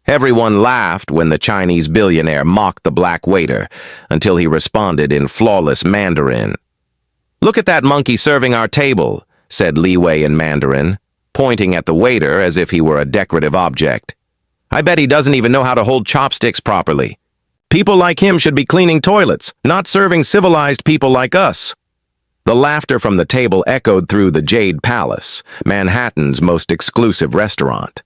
Everyone laughed when the Chinese billionaire mocked the black waiter until he responded in flawless Mandarin. "Look at that monkey serving our table," said Li Wei in Mandarin, pointing at the waiter as if he were a decorative object. "I bet he doesn't even know how to hold chopsticks properly. People like him should be cleaning toilets, not serving civilized people like us." The laughter from the table echoed through the Jade Palace, Manhattan's most exclusive restaurant.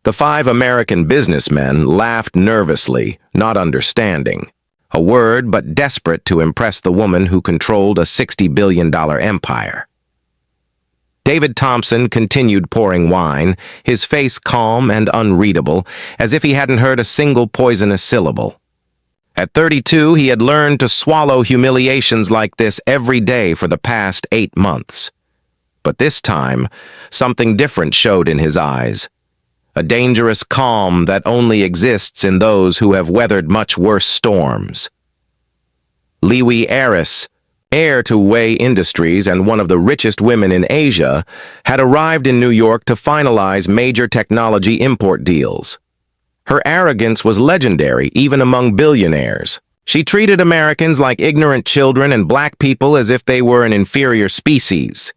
The 5 American businessmen laughed nervously, not understanding. A word but desperate to impress the woman who controlled a $60 billion empire. David Thompson continued pouring wine, his face calm and unreadable, as if he hadn't heard a single poisonous syllable. At 32, he had learned to swallow humiliations like this every day for the past 8 months. But this time, something different showed in his eyes. A dangerous calm that only exists in those who have weathered much worse storms. Li Wei heiress, heir to Wei Industries and one of the richest women in Asia, had arrived in New York to finalize major technology import deals. Her arrogance was legendary even among billionaires. She treated Americans like ignorant children and black people as if they were an inferior species.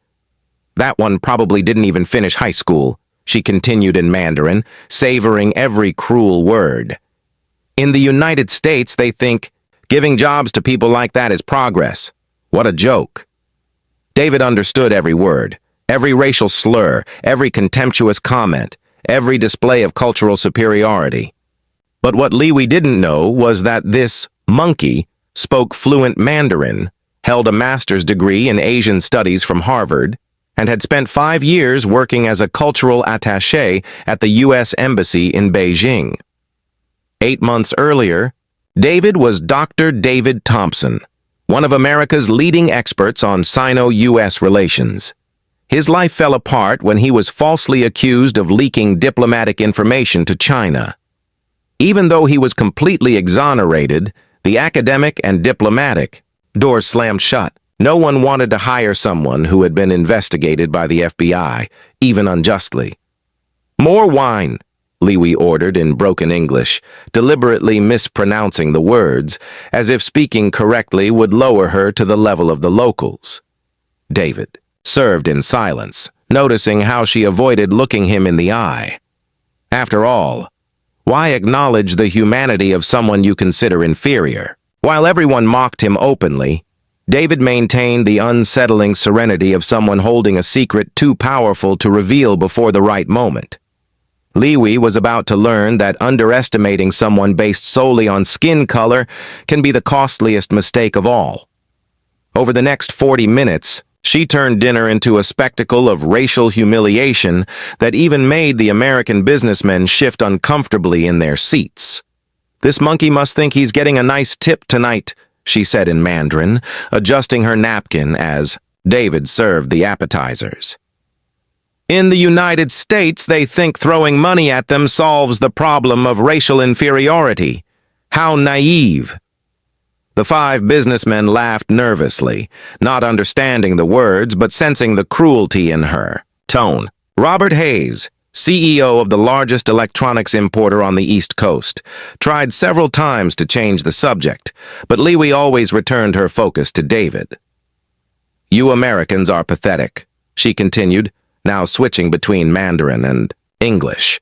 "That one probably didn't even finish high school," she continued in Mandarin, savoring every cruel word. "In the United States, they think giving jobs to people like that is progress. What a joke." David understood every word, every racial slur, every contemptuous comment, every display of cultural superiority. But what Li Wei didn't know was that this monkey spoke fluent Mandarin, held a master's degree in Asian studies from Harvard, and had spent 5 years working as a cultural attaché at the U.S. Embassy in Beijing. 8 months earlier, David was Dr. David Thompson, one of America's leading experts on Sino-U.S. relations. His life fell apart when he was falsely accused of leaking diplomatic information to China. Even though he was completely exonerated, the academic and diplomatic doors slammed shut. No one wanted to hire someone who had been investigated by the FBI, even unjustly. "More wine," Li Wei ordered in broken English, deliberately mispronouncing the words, as if speaking correctly would lower her to the level of the locals. David served in silence, noticing how she avoided looking him in the eye. After all, why acknowledge the humanity of someone you consider inferior? While everyone mocked him openly, David maintained the unsettling serenity of someone holding a secret too powerful to reveal before the right moment. Li Wei was about to learn that underestimating someone based solely on skin color can be the costliest mistake of all. Over the next 40 minutes, she turned dinner into a spectacle of racial humiliation that even made the American businessmen shift uncomfortably in their seats. "This monkey must think he's getting a nice tip tonight," she said in Mandarin, adjusting her napkin as David served the appetizers. "In the United States, they think throwing money at them solves the problem of racial inferiority. How naive." The 5 businessmen laughed nervously, not understanding the words but sensing the cruelty in her tone. Robert Hayes, CEO of the largest electronics importer on the East Coast, tried several times to change the subject, but Li Wei always returned her focus to David. "You Americans are pathetic," she continued, now switching between Mandarin and English.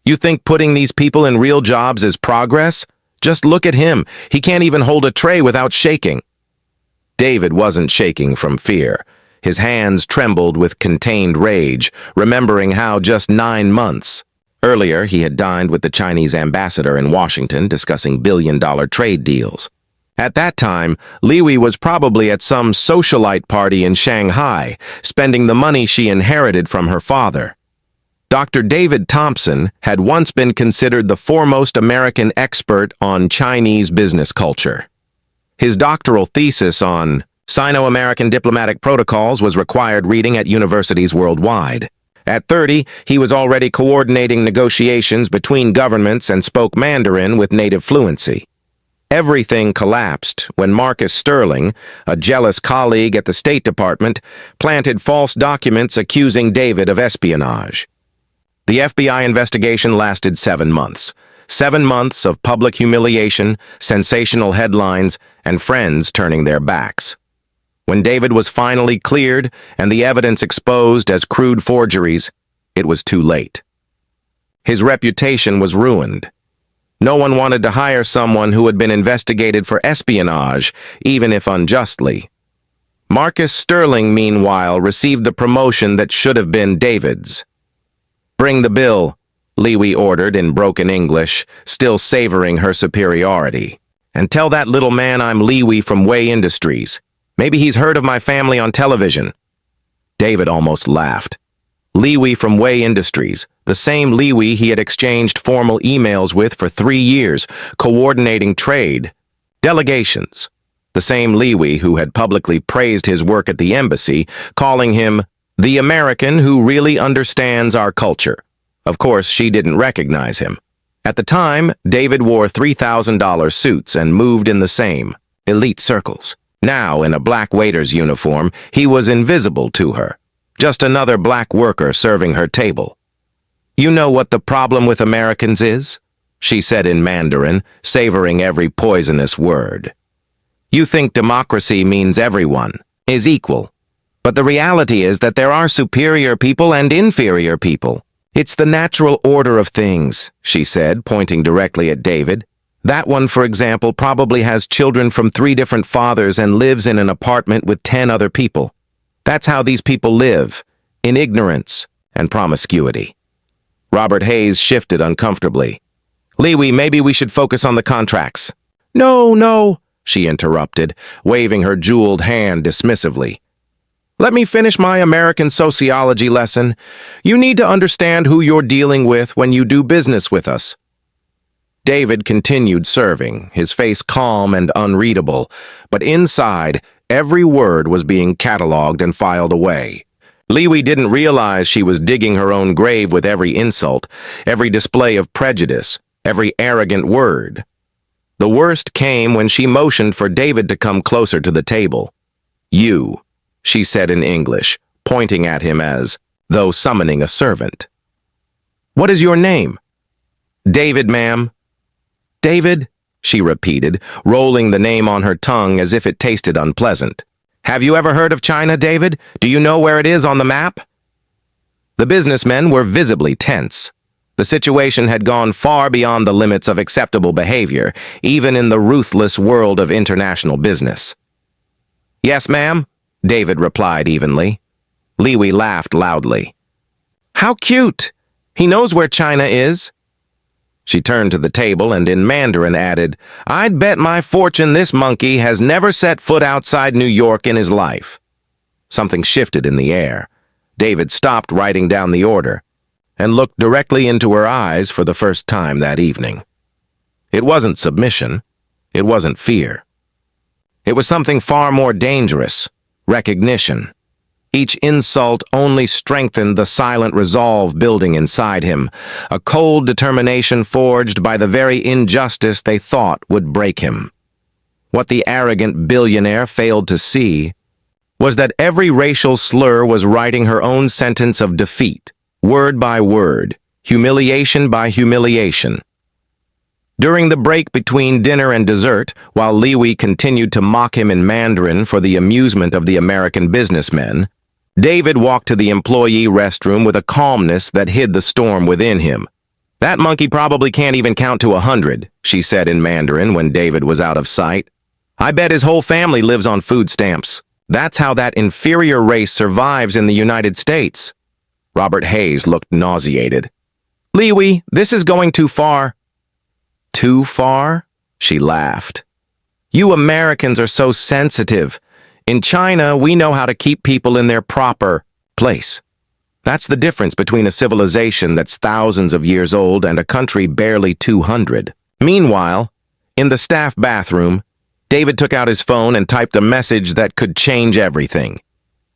"You think putting these people in real jobs is progress? Just look at him. He can't even hold a tray without shaking." David wasn't shaking from fear. His hands trembled with contained rage, remembering how just 9 months earlier he had dined with the Chinese ambassador in Washington discussing billion-dollar trade deals. At that time, Li Wei was probably at some socialite party in Shanghai, spending the money she inherited from her father. Dr. David Thompson had once been considered the foremost American expert on Chinese business culture. His doctoral thesis on Sino-American diplomatic protocols was required reading at universities worldwide. At 30, he was already coordinating negotiations between governments and spoke Mandarin with native fluency. Everything collapsed when Marcus Sterling, a jealous colleague at the State Department, planted false documents accusing David of espionage. The FBI investigation lasted 7 months. 7 months of public humiliation, sensational headlines, and friends turning their backs. When David was finally cleared and the evidence exposed as crude forgeries, it was too late. His reputation was ruined. No one wanted to hire someone who had been investigated for espionage, even if unjustly. Marcus Sterling, meanwhile, received the promotion that should have been David's. "Bring the bill," Liwi ordered in broken English, still savoring her superiority. "And tell that little man I'm Liwi from Way Industries. Maybe he's heard of my family on television." David almost laughed. Liwi from Way Industries, the same Liwi he had exchanged formal emails with for 3 years, coordinating trade, delegations. The same Liwi who had publicly praised his work at the embassy, calling him the American who really understands our culture. Of course, she didn't recognize him. At the time, David wore $3,000 suits and moved in the same elite circles. Now, in a black waiter's uniform, he was invisible to her. Just another black worker serving her table. "You know what the problem with Americans is?" she said in Mandarin, savoring every poisonous word. "You think democracy means everyone is equal. But the reality is that there are superior people and inferior people. It's the natural order of things," she said, pointing directly at David. "That one, for example, probably has children from 3 different fathers and lives in an apartment with 10 other people. That's how these people live, in ignorance and promiscuity." Robert Hayes shifted uncomfortably. "Liwi, maybe we should focus on the contracts." No, she interrupted, waving her jeweled hand dismissively. "Let me finish my American sociology lesson. You need to understand who you're dealing with when you do business with us." David continued serving, his face calm and unreadable, but inside, every word was being catalogued and filed away. Liwi didn't realize she was digging her own grave with every insult, every display of prejudice, every arrogant word. The worst came when she motioned for David to come closer to the table. "You," she said in English, pointing at him as though summoning a servant. "What is your name?" "David, ma'am." "David," she repeated, rolling the name on her tongue as if it tasted unpleasant. "Have you ever heard of China, David? Do you know where it is on the map?" The businessmen were visibly tense. The situation had gone far beyond the limits of acceptable behavior, even in the ruthless world of international business. "Yes, ma'am," David replied evenly. Liwi laughed loudly. "How cute! He knows where China is." She turned to the table and in Mandarin added, "I'd bet my fortune this monkey has never set foot outside New York in his life." Something shifted in the air. David stopped writing down the order and looked directly into her eyes for the first time that evening. It wasn't submission. It wasn't fear. It was something far more dangerous, recognition. Each insult only strengthened the silent resolve building inside him, a cold determination forged by the very injustice they thought would break him. What the arrogant billionaire failed to see was that every racial slur was writing her own sentence of defeat, word by word, humiliation by humiliation. During the break between dinner and dessert, while Liwi continued to mock him in Mandarin for the amusement of the American businessmen, David walked to the employee restroom with a calmness that hid the storm within him. "That monkey probably can't even count to 100, she said in Mandarin when David was out of sight. "I bet his whole family lives on food stamps. That's how that inferior race survives in the United States." Robert Hayes looked nauseated. "Liwi, this is going too far." "Too far?" she laughed. "You Americans are so sensitive. In China, we know how to keep people in their proper place. That's the difference between a civilization that's thousands of years old and a country barely 200. Meanwhile, in the staff bathroom, David took out his phone and typed a message that could change everything.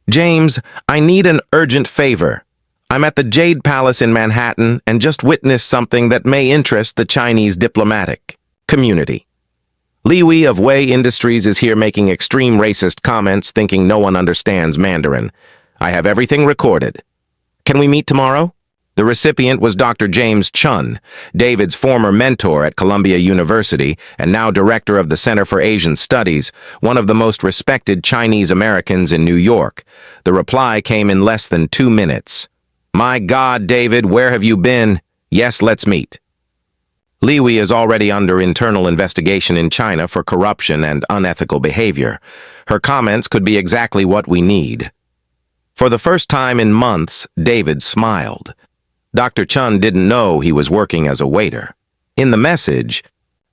"James, I need an urgent favor. I'm at the Jade Palace in Manhattan and just witnessed something that may interest the Chinese diplomatic community. Liwi of Way Industries is here making extreme racist comments thinking no one understands Mandarin. I have everything recorded. Can we meet tomorrow?" The recipient was Dr. James Chun, David's former mentor at Columbia University and now director of the Center for Asian Studies, one of the most respected Chinese Americans in New York. The reply came in less than 2 minutes. "My God, David, where have you been? Yes, let's meet." Li Wei is already under internal investigation in China for corruption and unethical behavior. Her comments could be exactly what we need. For the first time in months, David smiled. Dr. Chun didn't know he was working as a waiter. In the message,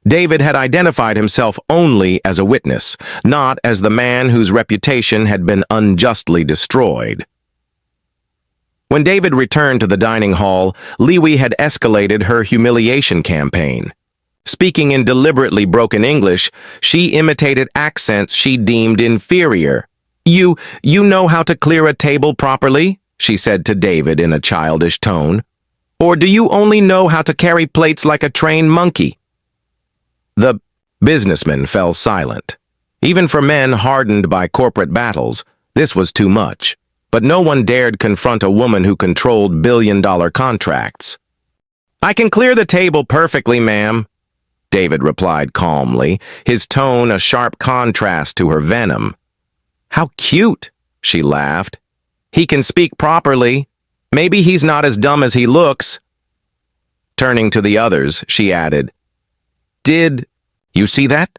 David had identified himself only as a witness, not as the man whose reputation had been unjustly destroyed. When David returned to the dining hall, Li Wei had escalated her humiliation campaign. Speaking in deliberately broken English, she imitated accents she deemed inferior. You know how to clear a table properly?" she said to David in a childish tone. "Or do you only know how to carry plates like a trained monkey?" The businessman fell silent. Even for men hardened by corporate battles, this was too much. But no one dared confront a woman who controlled billion-dollar contracts. "I can clear the table perfectly, ma'am," David replied calmly, his tone a sharp contrast to her venom. "How cute," she laughed. "He can speak properly. Maybe he's not as dumb as he looks." Turning to the others, she added, "Did you see that?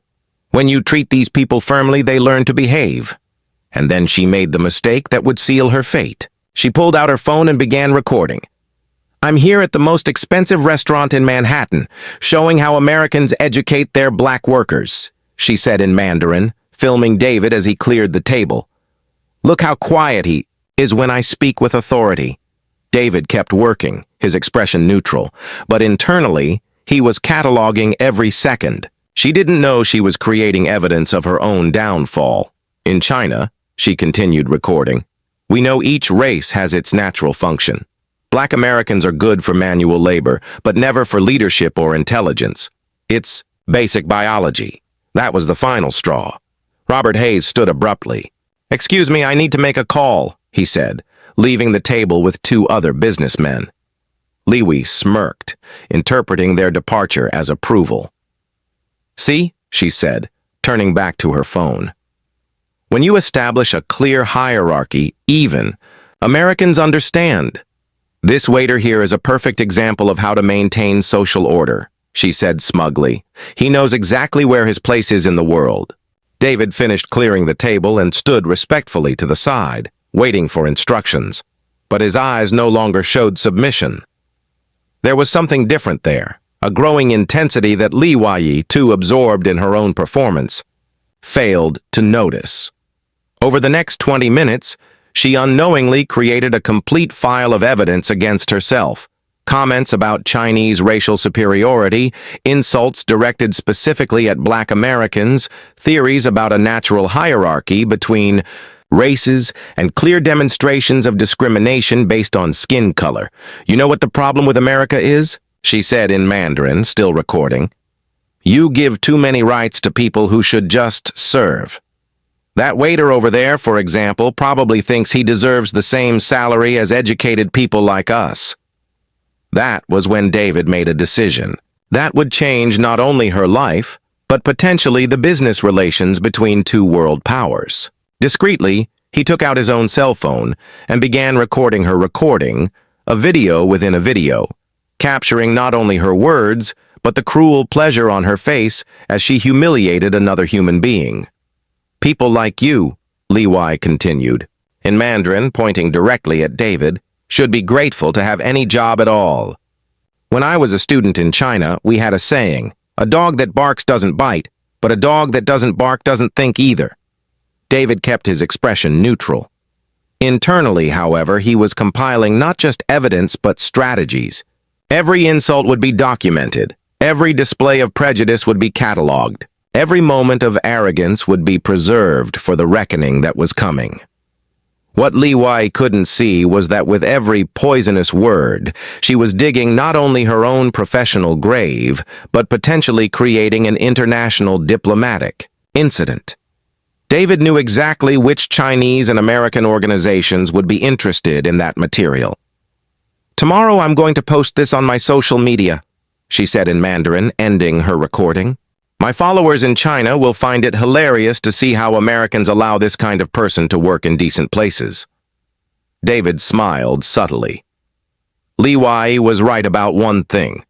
When you treat these people firmly, they learn to behave." And then she made the mistake that would seal her fate. She pulled out her phone and began recording. "I'm here at the most expensive restaurant in Manhattan, showing how Americans educate their black workers," she said in Mandarin, filming David as he cleared the table. "Look how quiet he is when I speak with authority." David kept working, his expression neutral, but internally, he was cataloging every second. She didn't know she was creating evidence of her own downfall. "In China," she continued recording, "we know each race has its natural function. Black Americans are good for manual labor, but never for leadership or intelligence. It's basic biology." That was the final straw. Robert Hayes stood abruptly. "Excuse me, I need to make a call," he said, leaving the table with 2 other businessmen. Li Wei smirked, interpreting their departure as approval. "See," she said, turning back to her phone. "When you establish a clear hierarchy, even, Americans understand. This waiter here is a perfect example of how to maintain social order," she said smugly. "He knows exactly where his place is in the world." David finished clearing the table and stood respectfully to the side, waiting for instructions. But his eyes no longer showed submission. There was something different there, a growing intensity that Li Wei, too absorbed in her own performance, failed to notice. Over the next 20 minutes, she unknowingly created a complete file of evidence against herself. Comments about Chinese racial superiority, insults directed specifically at Black Americans, theories about a natural hierarchy between races, and clear demonstrations of discrimination based on skin color. "You know what the problem with America is?" she said in Mandarin, still recording. "You give too many rights to people who should just serve. That waiter over there, for example, probably thinks he deserves the same salary as educated people like us." That was when David made a decision. That would change not only her life, but potentially the business relations between 2 world powers. Discreetly, he took out his own cell phone and began recording her recording, a video within a video, capturing not only her words, but the cruel pleasure on her face as she humiliated another human being. "People like you," Li Wei continued, in Mandarin pointing directly at David, "should be grateful to have any job at all. When I was a student in China, we had a saying, a dog that barks doesn't bite, but a dog that doesn't bark doesn't think either." David kept his expression neutral. Internally, however, he was compiling not just evidence but strategies. Every insult would be documented. Every display of prejudice would be cataloged. Every moment of arrogance would be preserved for the reckoning that was coming. What Li Wei couldn't see was that with every poisonous word, she was digging not only her own professional grave, but potentially creating an international diplomatic incident. David knew exactly which Chinese and American organizations would be interested in that material. Tomorrow I'm going to post this on my social media, she said in Mandarin, ending her recording. My followers in China will find it hilarious to see how Americans allow this kind of person to work in decent places. David smiled subtly. Li Wei was right about one thing.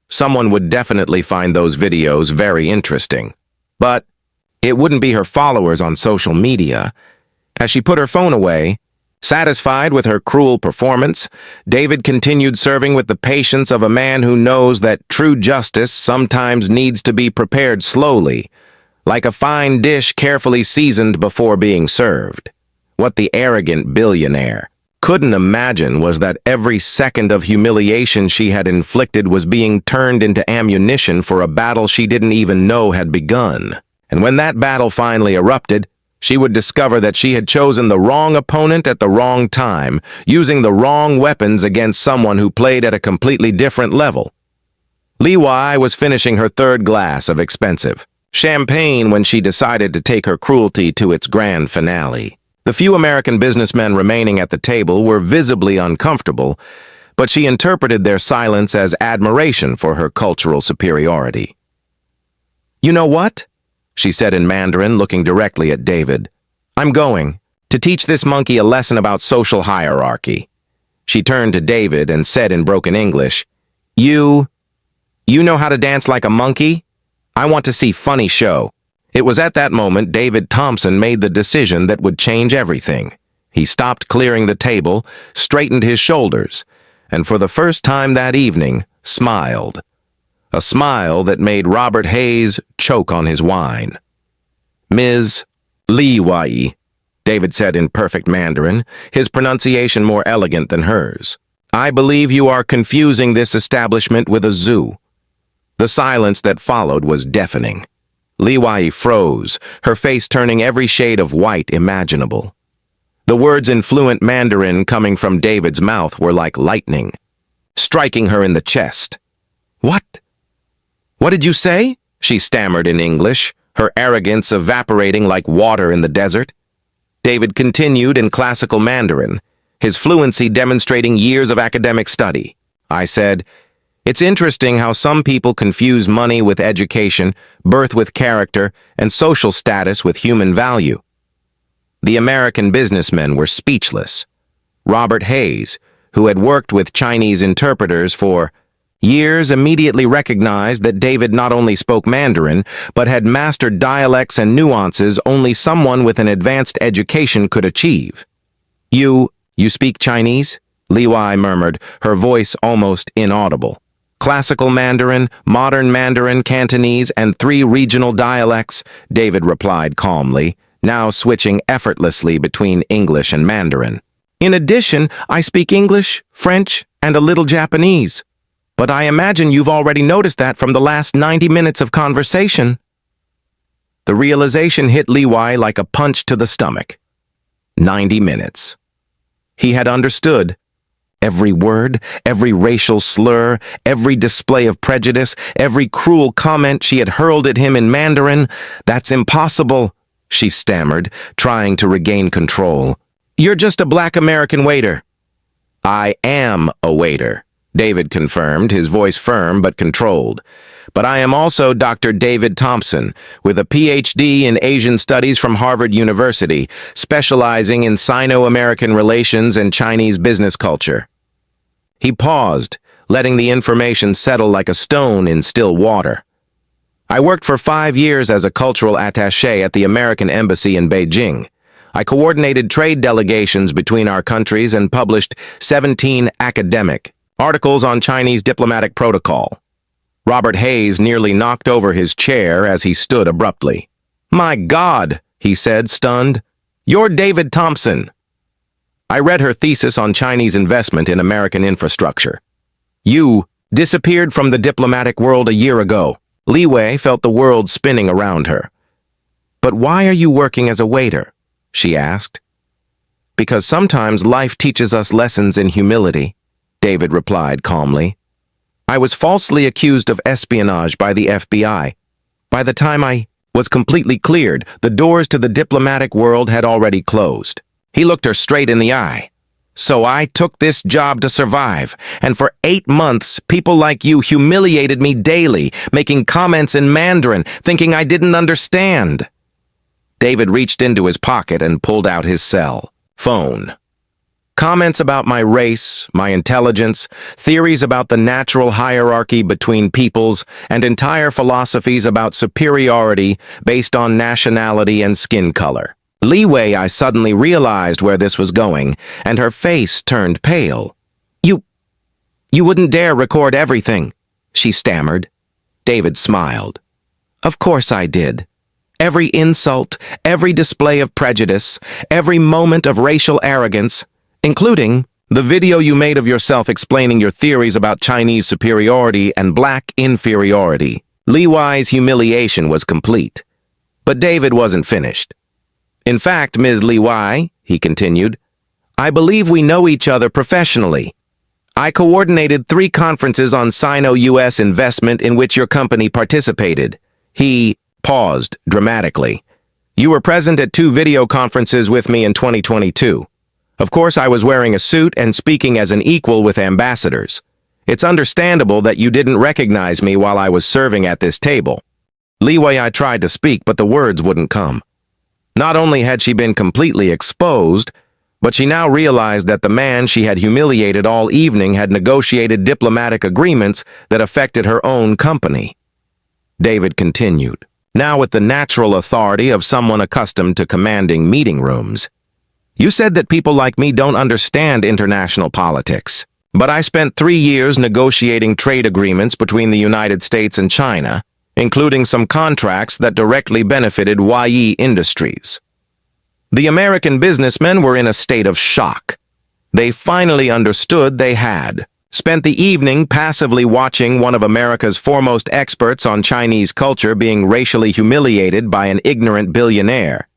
Someone would definitely find those videos very interesting. But it wouldn't be her followers on social media. As she put her phone away, satisfied with her cruel performance, David continued serving with the patience of a man who knows that true justice sometimes needs to be prepared slowly, like a fine dish carefully seasoned before being served. What the arrogant billionaire couldn't imagine was that every second of humiliation she had inflicted was being turned into ammunition for a battle she didn't even know had begun. And when that battle finally erupted, she would discover that she had chosen the wrong opponent at the wrong time, using the wrong weapons against someone who played at a completely different level. Li Wei was finishing her third glass of expensive champagne when she decided to take her cruelty to its grand finale. The few American businessmen remaining at the table were visibly uncomfortable, but she interpreted their silence as admiration for her cultural superiority. "You know what?" she said in Mandarin, looking directly at David. "I'm going to teach this monkey a lesson about social hierarchy." She turned to David and said in broken English, You know how to dance like a monkey? I want to see funny show." It was at that moment David Thompson made the decision that would change everything. He stopped clearing the table, straightened his shoulders, and for the first time that evening, smiled. A smile that made Robert Hayes choke on his wine. "Ms. Li Wei," David said in perfect Mandarin, his pronunciation more elegant than hers. "I believe you are confusing this establishment with a zoo." The silence that followed was deafening. Li Wei froze, her face turning every shade of white imaginable. The words in fluent Mandarin coming from David's mouth were like lightning, striking her in the chest. "What? What did you say?" she stammered in English, her arrogance evaporating like water in the desert. David continued in classical Mandarin, his fluency demonstrating years of academic study. "I said, it's interesting how some people confuse money with education, birth with character, and social status with human value." The American businessmen were speechless. Robert Hayes, who had worked with Chinese interpreters for years, immediately recognized that David not only spoke Mandarin, but had mastered dialects and nuances only someone with an advanced education could achieve. You speak Chinese?" Li Wei murmured, her voice almost inaudible. "Classical Mandarin, modern Mandarin, Cantonese, and 3 regional dialects," David replied calmly, now switching effortlessly between English and Mandarin. "In addition, I speak English, French, and a little Japanese. But I imagine you've already noticed that from the last 90 minutes of conversation." The realization hit Li Wei like a punch to the stomach. 90 minutes. He had understood. Every word, every racial slur, every display of prejudice, every cruel comment she had hurled at him in Mandarin. "That's impossible," she stammered, trying to regain control. "You're just a black American waiter." "I am a waiter," David confirmed, his voice firm but controlled. "But I am also Dr. David Thompson, with a Ph.D. in Asian Studies from Harvard University, specializing in Sino-American relations and Chinese business culture." He paused, letting the information settle like a stone in still water. "I worked for 5 years as a cultural attaché at the American Embassy in Beijing. I coordinated trade delegations between our countries and published 17 academic articles on Chinese diplomatic protocol." Robert Hayes nearly knocked over his chair as he stood abruptly. "My God," he said, stunned. "You're David Thompson." "I read her thesis on Chinese investment in American infrastructure." "You disappeared from the diplomatic world a year ago." Li Wei felt the world spinning around her. "But why are you working as a waiter?" she asked. "Because sometimes life teaches us lessons in humility," David replied calmly. "I was falsely accused of espionage by the FBI. By the time I was completely cleared, the doors to the diplomatic world had already closed." He looked her straight in the eye. So I took this job to survive, and for 8 months, people like you humiliated me daily, making comments in Mandarin, thinking I didn't understand. David reached into his pocket and pulled out his cell phone. Comments about my race, my intelligence, theories about the natural hierarchy between peoples, and entire philosophies about superiority based on nationality and skin color. Li Wei, I suddenly realized where this was going, and her face turned pale. You wouldn't dare record everything, she stammered. David smiled. Of course I did. Every insult, every display of prejudice, every moment of racial arrogance, including the video you made of yourself explaining your theories about Chinese superiority and black inferiority. Li Wei's humiliation was complete. But David wasn't finished. In fact, Ms. Li Wei, he continued, I believe we know each other professionally. I coordinated 3 conferences on Sino-US investment in which your company participated. He paused dramatically. You were present at 2 video conferences with me in 2022. Of course, I was wearing a suit and speaking as an equal with ambassadors. It's understandable that you didn't recognize me while I was serving at this table. Li Wei, I tried to speak, but the words wouldn't come. Not only had she been completely exposed, but she now realized that the man she had humiliated all evening had negotiated diplomatic agreements that affected her own company. David continued, now with the natural authority of someone accustomed to commanding meeting rooms. You said that people like me don't understand international politics, but I spent 3 years negotiating trade agreements between the United States and China, including some contracts that directly benefited YE Industries. The American businessmen were in a state of shock. They finally understood they had spent the evening passively watching one of America's foremost experts on Chinese culture being racially humiliated by an ignorant billionaire.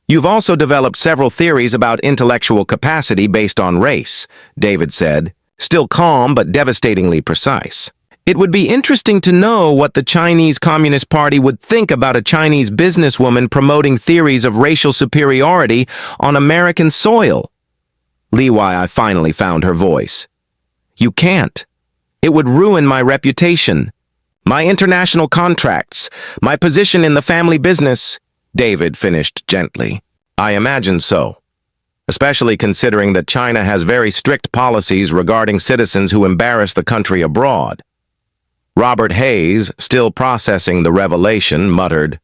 You've also developed several theories about intellectual capacity based on race, David said, still calm but devastatingly precise. It would be interesting to know what the Chinese Communist Party would think about a Chinese businesswoman promoting theories of racial superiority on American soil. Li Wei, I finally found her voice. You can't. It would ruin my reputation, my international contracts, my position in the family business. David finished gently. I imagine so, especially considering that China has very strict policies regarding citizens who embarrass the country abroad. Robert Hayes, still processing the revelation, muttered,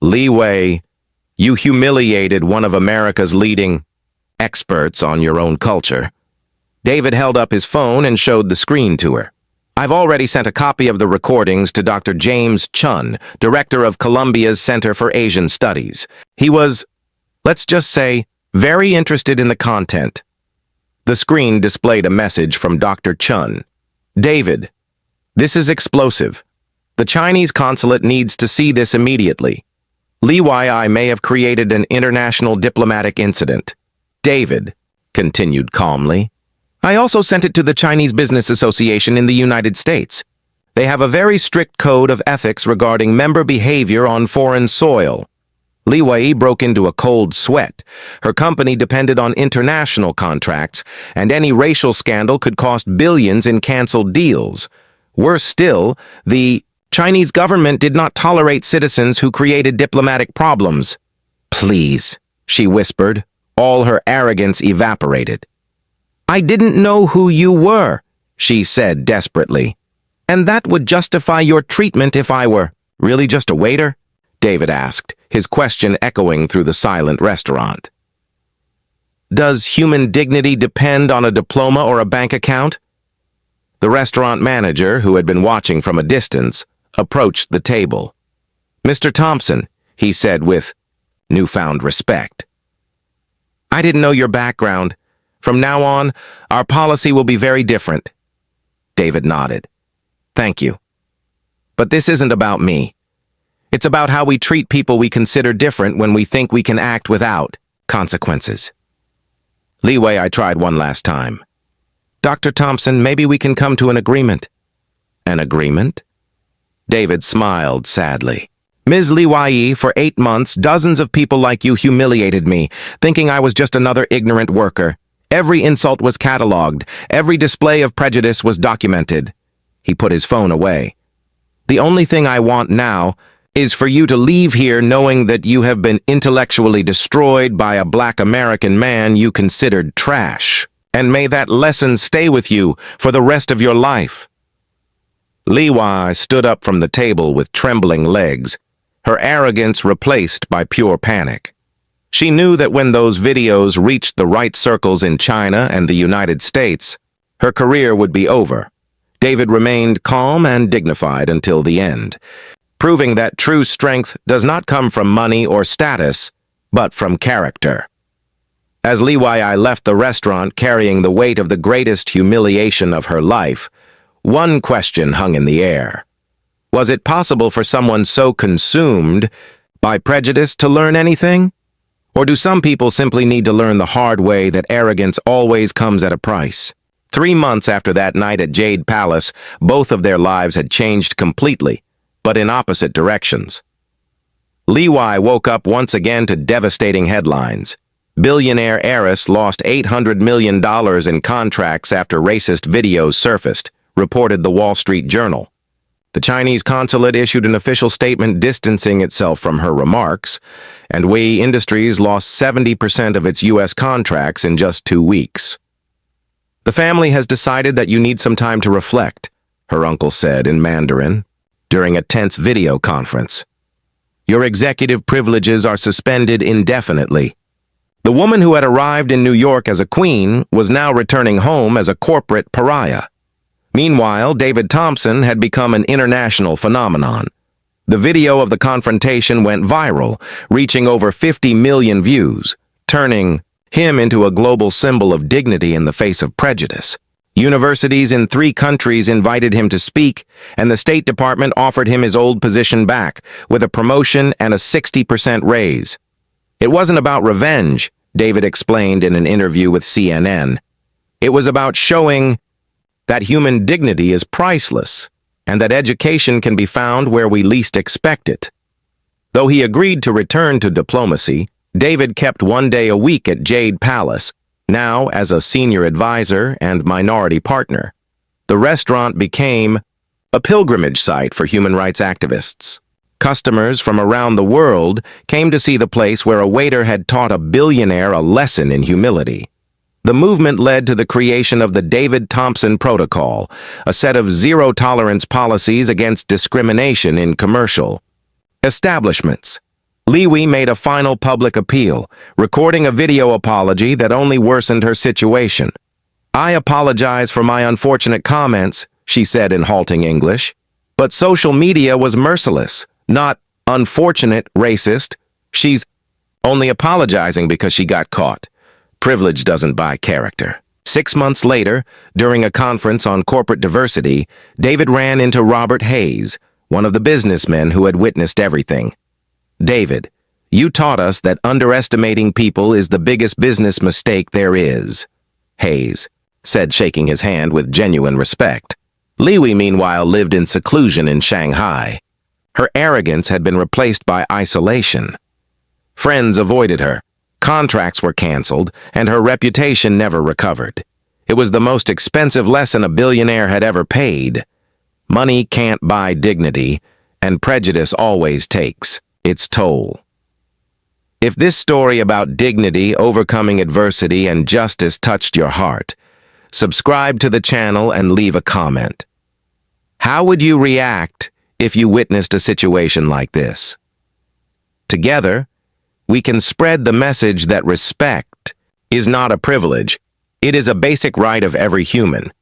Li Wei, you humiliated one of America's leading experts on your own culture. David held up his phone and showed the screen to her. I've already sent a copy of the recordings to Dr. James Chun, director of Columbia's Center for Asian Studies. He was, let's just say, very interested in the content. The screen displayed a message from Dr. Chun. David, this is explosive. The Chinese consulate needs to see this immediately. Li Wei may have created an international diplomatic incident. David continued calmly. I also sent it to the Chinese Business Association in the United States. They have a very strict code of ethics regarding member behavior on foreign soil. Li Wei broke into a cold sweat. Her company depended on international contracts, and any racial scandal could cost billions in canceled deals. Worse still, the Chinese government did not tolerate citizens who created diplomatic problems. Please, she whispered. All her arrogance evaporated. I didn't know who you were, she said desperately. And that would justify your treatment if I were really just a waiter? David asked, his question echoing through the silent restaurant. Does human dignity depend on a diploma or a bank account? The restaurant manager, who had been watching from a distance, approached the table. Mr. Thompson, he said with newfound respect. I didn't know your background. From now on, our policy will be very different. David nodded. Thank you. But this isn't about me. It's about how we treat people we consider different when we think we can act without consequences. Li Wei, I tried one last time. Dr. Thompson, maybe we can come to an agreement. An agreement? David smiled sadly. Ms. Li Wei, for 8 months, dozens of people like you humiliated me, thinking I was just another ignorant worker. Every insult was catalogued. Every display of prejudice was documented. He put his phone away. The only thing I want now is for you to leave here knowing that you have been intellectually destroyed by a black American man you considered trash. And may that lesson stay with you for the rest of your life. Li Wei stood up from the table with trembling legs, her arrogance replaced by pure panic. She knew that when those videos reached the right circles in China and the United States, her career would be over. David remained calm and dignified until the end, proving that true strength does not come from money or status, but from character. As Li Wei left the restaurant carrying the weight of the greatest humiliation of her life, one question hung in the air. Was it possible for someone so consumed by prejudice to learn anything? Or do some people simply need to learn the hard way that arrogance always comes at a price? 3 months after that night at Jade Palace, both of their lives had changed completely, but in opposite directions. Li Wei woke up once again to devastating headlines. Billionaire heiress lost $800 million in contracts after racist videos surfaced, reported the Wall Street Journal. The Chinese consulate issued an official statement distancing itself from her remarks, and Wei Industries lost 70% of its U.S. contracts in just 2 weeks. The family has decided that you need some time to reflect, her uncle said in Mandarin, during a tense video conference. Your executive privileges are suspended indefinitely. The woman who had arrived in New York as a queen was now returning home as a corporate pariah. Meanwhile, David Thompson had become an international phenomenon. The video of the confrontation went viral, reaching over 50 million views, turning him into a global symbol of dignity in the face of prejudice. Universities in 3 countries invited him to speak, and the State Department offered him his old position back, with a promotion and a 60% raise. It wasn't about revenge, David explained in an interview with CNN. It was about showing that human dignity is priceless, and that education can be found where we least expect it. Though he agreed to return to diplomacy, David kept 1 day a week at Jade Palace, now as a senior advisor and minority partner. The restaurant became a pilgrimage site for human rights activists. Customers from around the world came to see the place where a waiter had taught a billionaire a lesson in humility. The movement led to the creation of the David Thompson Protocol, a set of zero-tolerance policies against discrimination in commercial establishments. Li Wei made a final public appeal, recording a video apology that only worsened her situation. I apologize for my unfortunate comments, she said in halting English. But social media was merciless, not unfortunate racist. She's only apologizing because she got caught. Privilege doesn't buy character. 6 months later, during a conference on corporate diversity, David ran into Robert Hayes, one of the businessmen who had witnessed everything. David, you taught us that underestimating people is the biggest business mistake there is, Hayes said, shaking his hand with genuine respect. Li Wei, meanwhile, lived in seclusion in Shanghai. Her arrogance had been replaced by isolation. Friends avoided her. Contracts were canceled, and her reputation never recovered. It was the most expensive lesson a billionaire had ever paid. Money can't buy dignity, and prejudice always takes its toll. If this story about dignity, overcoming adversity, and justice touched your heart, subscribe to the channel and leave a comment. How would you react if you witnessed a situation like this? Together, we can spread the message that respect is not a privilege. It is a basic right of every human.